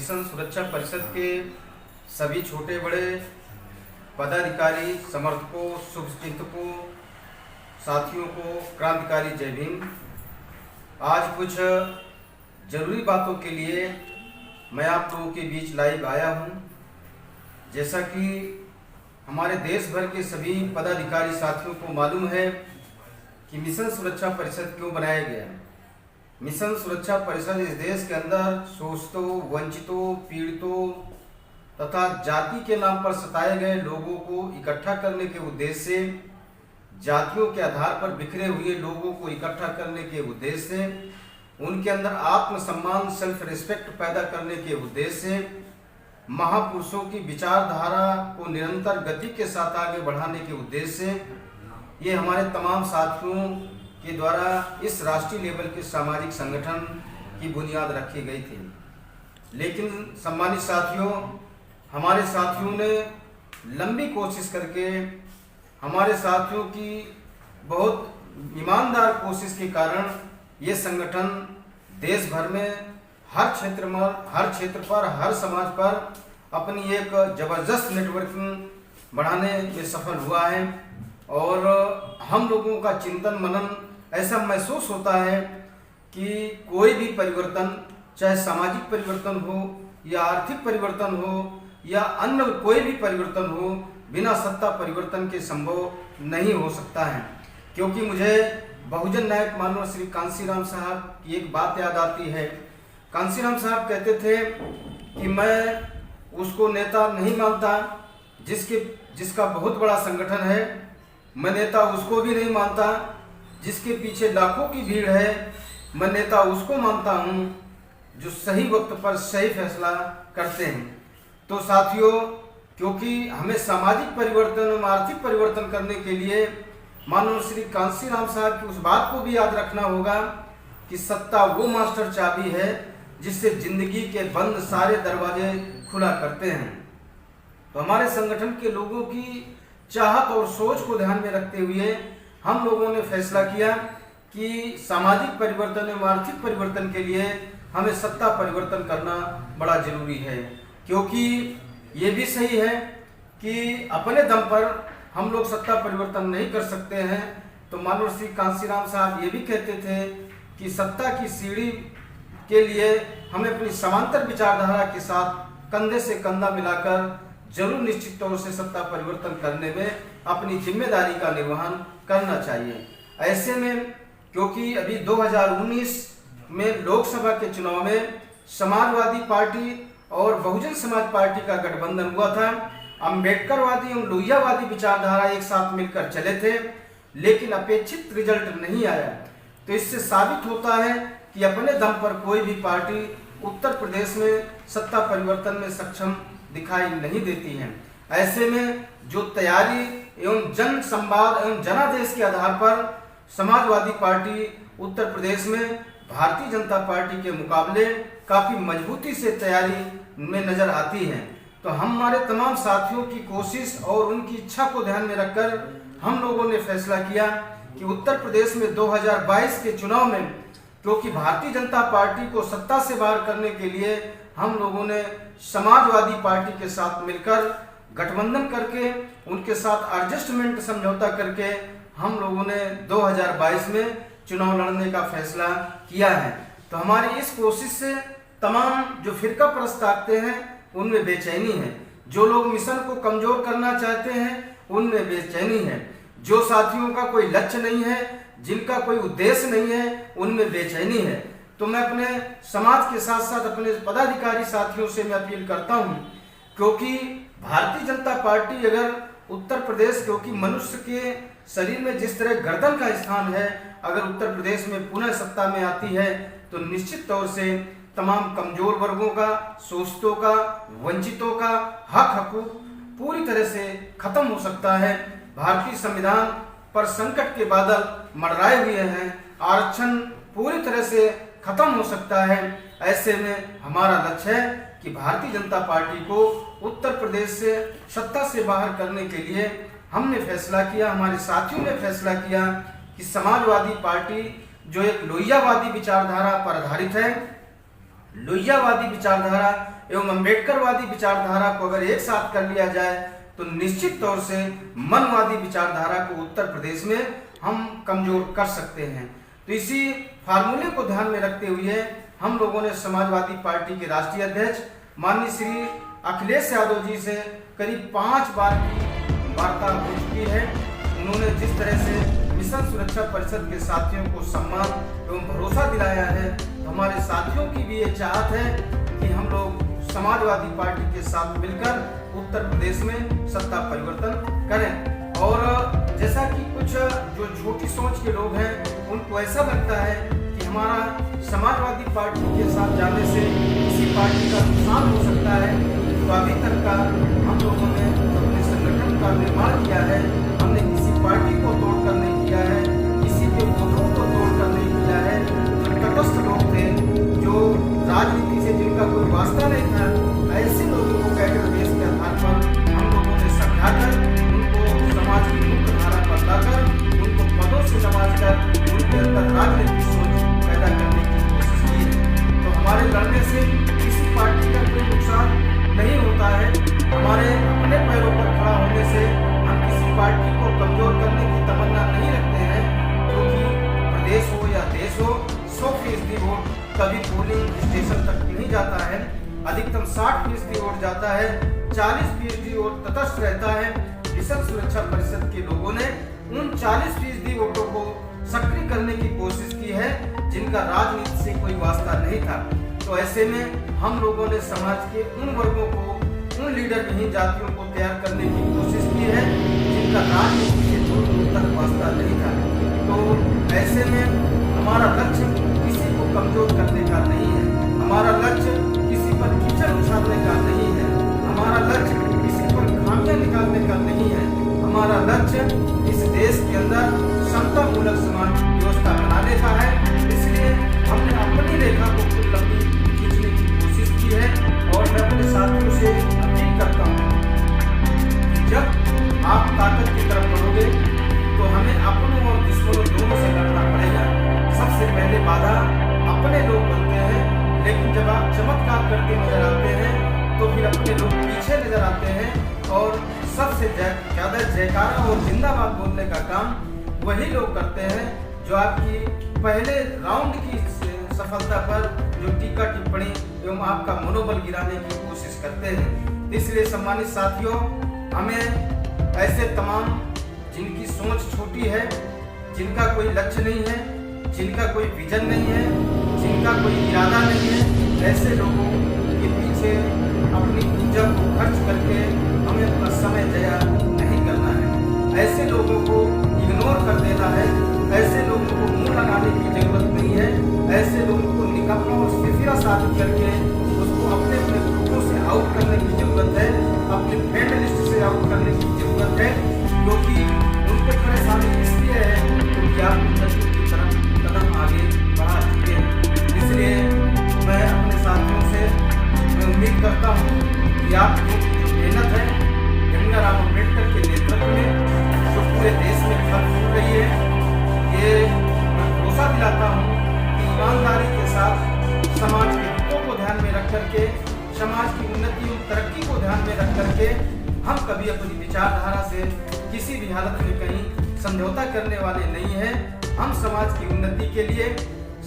Mission सुरक्षा परिषद के सभी छोटे बड़े पदाधिकारी, समर्थकों, शुभचिंतकों, साथियों को क्रांतिकारी जय भीम। आज कुछ जरूरी बातों के लिए मैं आप लोगों के बीच लाइव आया हूं। जैसा कि हमारे देश भर के सभी पदाधिकारी साथियों को मालूम है कि मिशन सुरक्षा परिषद क्यों बनाया गया। मिशन सुरक्षा परिषद इस देश के अंदर शोषितों, वंचितों, पीड़ितों तथा जाति के नाम पर सताए गए लोगों को इकट्ठा करने के उद्देश्य से, जातियों के आधार पर बिखरे हुए लोगों को इकट्ठा करने के उद्देश्य से, उनके अंदर आत्मसम्मान, सेल्फ रिस्पेक्ट पैदा करने के उद्देश्य से, महापुरुषों की विचारधारा को निरंतर गति के साथ आगे बढ़ाने के उद्देश्य से ये हमारे तमाम साथियों के द्वारा इस राष्ट्रीय लेवल के सामाजिक संगठन की बुनियाद रखी गई थी। लेकिन सम्मानित साथियों, हमारे साथियों ने लंबी कोशिश करके, हमारे साथियों की बहुत ईमानदार कोशिश के कारण ये संगठन देश भर में हर क्षेत्र में, हर क्षेत्र पर, हर समाज पर अपनी एक जबरदस्त नेटवर्किंग बढ़ाने में सफल हुआ है। और हम लोगों का चिंतन मनन ऐसा महसूस होता है कि कोई भी परिवर्तन, चाहे सामाजिक परिवर्तन हो या आर्थिक परिवर्तन हो या अन्य कोई भी परिवर्तन हो, बिना सत्ता परिवर्तन के संभव नहीं हो सकता है। क्योंकि मुझे बहुजन नायक मानव श्री कांशीराम साहब की एक बात याद आती है। कांशीराम साहब कहते थे कि मैं उसको नेता नहीं मानता जिसका बहुत बड़ा संगठन है, मैं नेता उसको भी नहीं मानता जिसके पीछे लाखों की भीड़ है, मैं नेता उसको मानता हूँ जो सही वक्त पर सही फैसला करते हैं। तो साथियों, क्योंकि हमें सामाजिक परिवर्तन और आर्थिक परिवर्तन करने के लिए मानव श्री कांशीराम साहब की उस बात को भी याद रखना होगा कि सत्ता वो मास्टर चाबी है जिससे जिंदगी के बंद सारे दरवाजे खुला करते हैं। तो हमारे संगठन के लोगों की चाहत और सोच को ध्यान में रखते हुए हम लोगों ने फैसला किया कि सामाजिक परिवर्तन एवं आर्थिक परिवर्तन के लिए हमें सत्ता परिवर्तन करना बड़ा जरूरी है। क्योंकि ये भी सही है कि अपने दम पर हम लोग सत्ता परिवर्तन नहीं कर सकते हैं। तो मानव श्री कांशीराम साहब ये भी कहते थे कि सत्ता की सीढ़ी के लिए हमें अपनी समांतर विचारधारा के साथ कंधे से कंधा मिलाकर जरूर निश्चित तौर से सत्ता परिवर्तन करने में अपनी जिम्मेदारी का निर्वहन करना चाहिए। ऐसे में क्योंकि अभी 2019 में लोकसभा के चुनाव में समाजवादी पार्टी और बहुजन समाज पार्टी का गठबंधन हुआ था। अम्बेडकरवादी एवं लोहियावादी विचारधारा एक साथ मिलकर चले थे, लेकिन अपेक्षित रिजल्ट नहीं आया। तो इससे साबित होता है कि अपने दम पर कोई भी पार्टी उत्तर प्रदेश में सत्ता परिवर्तन में सक्षम दिखाई नहीं देती है। ऐसे में जो तैयारी एवं जन संवाद एवं जनादेश के आधार पर समाजवादी पार्टी उत्तर प्रदेश में भारतीय जनता पार्टी के मुकाबले काफी मजबूती से तैयारी में नजर आती है। तो हमारे तमाम साथियों की कोशिश और उनकी इच्छा को ध्यान में रखकर हम लोगों ने फैसला किया कि उत्तर प्रदेश में 2022 के चुनाव में, क्योंकि भारतीय जनता पार्टी को सत्ता से बाहर करने के लिए हम लोगों ने समाजवादी पार्टी के साथ मिलकर गठबंधन करके, उनके साथ एडजस्टमेंट समझौता करके हम लोगों ने 2022 में चुनाव लड़ने का फैसला किया है। तो हमारी इस कोशिश से तमाम जो फिरका परस्त ताकतें हैं उनमें बेचैनी है, जो लोग मिशन को कमजोर करना चाहते हैं उनमें बेचैनी है, जो साथियों का कोई लक्ष्य नहीं है, जिनका कोई उद्देश्य नहीं है, उनमें बेचैनी है। तो मैं अपने समाज के साथ साथ अपने पदाधिकारी साथियों से मैं अपील करता हूं, क्योंकि भारतीय जनता पार्टी अगर उत्तर प्रदेश, क्योंकि मनुष्य के शरीर में जिस तरह गर्दन का स्थान है, अगर उत्तर प्रदेश में पुनः सत्ता में आती है तो निश्चित तौर से तमाम कमजोर वर्गों का, शोषितों का, वंचितों का हकूक पूरी तरह से खत्म हो सकता है। भारतीय संविधान पर संकट के बादल मंडराए हुए हैं, आरक्षण पूरी तरह से खत्म हो सकता है। ऐसे में हमारा लक्ष्य है कि भारतीय जनता पार्टी को उत्तर प्रदेश से सत्ता से बाहर करने के लिए हमने फैसला किया, हमारे साथियों ने फैसला किया कि समाजवादी पार्टी जो एक लोहियावादी विचारधारा पर आधारित है, लोहियावादी विचारधारा एवं अम्बेडकरवादी विचारधारा को अगर एक साथ कर लिया जाए तो निश्चित तौर से मनवादी विचारधारा को उत्तर प्रदेश में हम कमजोर कर सकते हैं। तो इसी फार्मूले को ध्यान में रखते हुए हम लोगों ने समाजवादी पार्टी के राष्ट्रीय अध्यक्ष माननीय श्री अखिलेश यादव जी से करीब 5 बार की वार्ता हो चुकी है। उन्होंने जिस तरह से मिशन सुरक्षा परिषद के साथियों को सम्मान एवं भरोसा दिलाया है, तो हमारे साथियों की भी ये चाहत है कि हम लोग समाजवादी पार्टी के साथ मिलकर उत्तर प्रदेश में सत्ता परिवर्तन करें। और जैसा कि कुछ जो छोटी सोच के लोग हैं उनको ऐसा लगता है कि हमारा समाजवादी पार्टी के साथ जाने से किसी पार्टी का नुकसान हो सकता है, तो अभी तक का हम लोगों ने अपने संगठन का निर्माण किया है। हमने किसी पार्टी को तोड़कर नहीं किया है, किसी के वोटों को तोड़कर नहीं किया है। जो तटस्थ लोग थे, जो राजनीति से जिनका कोई वास्ता नहीं था, ऐसे लोगों को कैडर बेस के आधार पर हम लोगों ने समझाकर उनको समाज की मुख्य धारा पर लाकर उनको पदों से नवाजकर उनके अंदर राजनीतिक सोच पैदा करने की कोशिश की है। तो हमारे लड़ने से किसी पार्टी का कोई नुकसान नहीं होता है। हमारे अपने पैरों पर खड़ा होने से हम किसी पार्टी को कमजोर करने की तमन्ना नहीं रखते हैं, क्योंकि प्रदेश हो या देश हो 100% वोट कभी पोलिंग स्टेशन तक नहीं जाता है। अधिकतम 60% वोट जाता है, 40% वोट तटस्थ रहता है। मिशन सुरक्षा परिषद के लोगों ने उन 40% वोटों को सक्रिय करने की कोशिश की है जिनका राजनीति से कोई वास्ता नहीं था। तो ऐसे में हम लोगों ने समाज के उन वर्गों को, उन लीडर विहीन जातियों को तैयार करने की कोशिश की है जिनका राजनीति से दूर दूर तक वास्ता नहीं था। तो ऐसे में हमारा लक्ष्य किसी को कमजोर करने का नहीं है, हमारा लक्ष्य किसी पर कीचड़ उछालने का नहीं है, हमारा लक्ष्य किसी पर खामियां निकालने का नहीं है। हमारा लक्ष्य इस देश के अंदर समता मूलक समाज व्यवस्था बनाने का है। इसलिए हमने अपनी रेखा को खुद लंबी खींचने की कोशिश की है। और मैं अपने साथियों से अपील करता हूँ, जब आप ताकत की तरफ बढ़ोगे तो हमें अपनों और दुश्मनों दोनों से लड़ना पड़ेगा। सबसे पहले बाधा अपने लोग बनते हैं, लेकिन जब आप चमत्कार करते नजर आते हैं तो फिर अपने लोग पीछे नजर आते हैं। और सबसे ज्यादा जयकारा और जिंदाबाद बोलने का काम वही लोग करते हैं जो आपकी पहले राउंड की सफलता पर जो टीका टिप्पणी एवं आपका मनोबल गिराने की कोशिश करते हैं। इसलिए सम्मानित साथियों, हमें ऐसे तमाम जिनकी सोच छोटी है, जिनका कोई लक्ष्य नहीं है, जिनका कोई विजन नहीं है, जिनका कोई इरादा नहीं है, ऐसे लोगों के पीछे अपनी ऊर्जा को खर्च करके हमें अपना समय जया नहीं करना है। ऐसे लोगों को इग्नोर कर देना है, ऐसे लोगों को मुंह लगाने की जरूरत नहीं है। ऐसे लोगों को निकम्मा और सिफिरा साबित करके उसको अपने अपने ग्रुपों से आउट करने की जरूरत है, अपने फ्रेंड लिस्ट से आउट करने की जरूरत है, क्योंकि उनको परेशानी इसलिए है क्योंकि आप उन्नति की तरफ कदम आगे बढ़ा चुके हैं। इसलिए मैं अपने साथियों से उम्मीद करता हूँ कि आप जो मेहनत है गंगाराम अम्बेडकर के नेतृत्व में जो पूरे देश में फल फूल रही है, ये मैं भरोसा दिलाता हूँ कि ईमानदारी के साथ समाज के हितों को ध्यान में रख करके, समाज की उन्नति और तरक्की को ध्यान में रख करके हम कभी अपनी विचारधारा से किसी भी हालत में कहीं समझौता करने वाले नहीं हैं। हम समाज की उन्नति के लिए,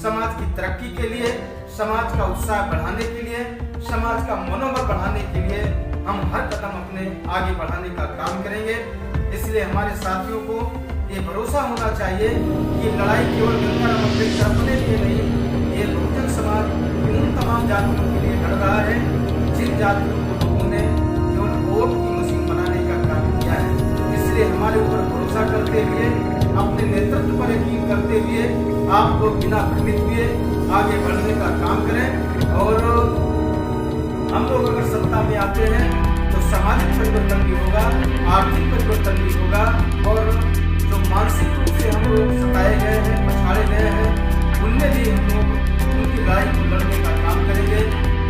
समाज की तरक्की के लिए, समाज का उत्साह बढ़ाने के लिए, समाज का मनोबल बढ़ाने के लिए हम हर कदम अपने आगे बढ़ाने का काम करेंगे। इसलिए हमारे साथियों को ये भरोसा होना चाहिए कि लड़ाई केवल गंगाराम अम्बेडकर अपने लिए नहीं, ये बहुजन समाज उन तमाम जातियों के लिए लड़ रहा है जिन जातियों को लोगों ने केवल वोट की मशीन बनाने का काम किया है। इसलिए हमारे ऊपर भरोसा करते हुए, अपने नेतृत्व पर यकीन करते हुए आप लोग बिना भ्रमित हुए आगे बढ़ने का काम करें। और हम लोग अगर सत्ता में आते हैं तो सामाजिक परिवर्तन भी होगा, आर्थिक परिवर्तन भी होगा, और जो मानसिक रूप से हम लोग सताए गए हैं, पछाड़े गए हैं, उनमें भी हम लोग उनकी लड़ाई को लड़ने का काम करेंगे।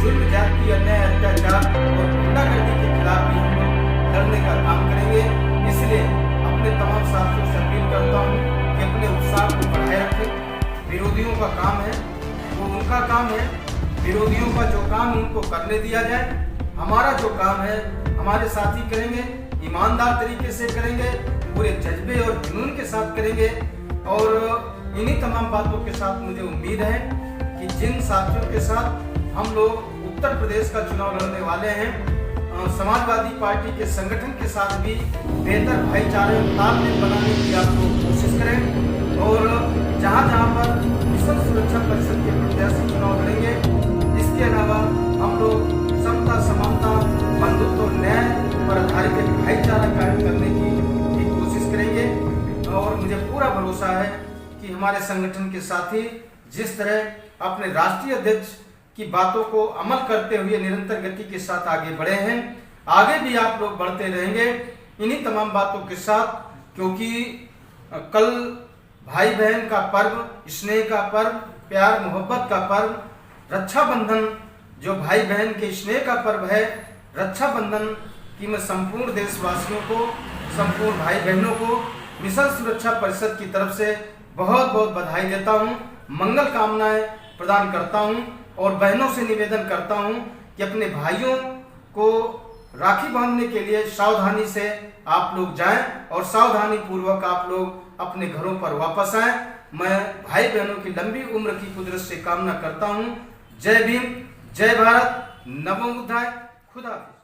जुर्म, जाति, अन्याय, अत्याचार और गुंडागर्दी के खिलाफ भी हम लोग लड़ने का काम करेंगे। इसलिए अपने तमाम साथियों से अपील करता हूँ कि अपने उत्साह को बढ़ाए रखें। विरोधियों का काम है, वो उनका काम है विरोधियों का जो काम है उनको करने दिया जाए। हमारा जो काम है हमारे साथी करेंगे, ईमानदार तरीके से करेंगे, पूरे जज्बे और जुनून के साथ करेंगे। और इन्हीं तमाम बातों के साथ मुझे उम्मीद है कि जिन साथियों के साथ हम लोग उत्तर प्रदेश का चुनाव लड़ने वाले हैं, समाजवादी पार्टी के संगठन के साथ भी बेहतर भाईचारे तालमेल बनाने की आप लोग कोशिश करें। और जहाँ जहाँ पर मिशन सुरक्षा परिषद के प्रत्याशी चुनाव लड़ेंगे, इसके अलावा हम लोग समता, समानता, बंधुत्व और न्याय पर आधारित एक भाईचारा कायम करने की कोशिश करेंगे। और मुझे पूरा भरोसा है कि हमारे संगठन के साथी जिस तरह अपने राष्ट्रीय अध्यक्ष की बातों को अमल करते हुए निरंतर गति के साथ आगे बढ़े हैं, आगे भी आप लोग बढ़ते रहेंगे इन्हीं तमाम बातों के साथ। क्योंकि कल भाई बहन का पर्व, स्नेह का पर्व, प्यार मोहब्बत का पर्व, रक्षाबंधन जो भाई बहन के स्नेह का पर्व है, रक्षाबंधन की मैं संपूर्ण देशवासियों को, संपूर्ण भाई बहनों को मिशन सुरक्षा परिषद की तरफ से बहुत बहुत बधाई देता हूं, मंगल कामनाएं प्रदान करता हूं। और बहनों से निवेदन करता हूं कि अपने भाइयों को राखी बांधने के लिए सावधानी से आप लोग जाएं और सावधानी पूर्वक आप लोग अपने घरों पर वापस आएं। मैं भाई बहनों की लंबी उम्र की कुदरत से कामना करता हूं। जय भीम, जय भारत, नमो बुद्धाय, खुदा हाफिज।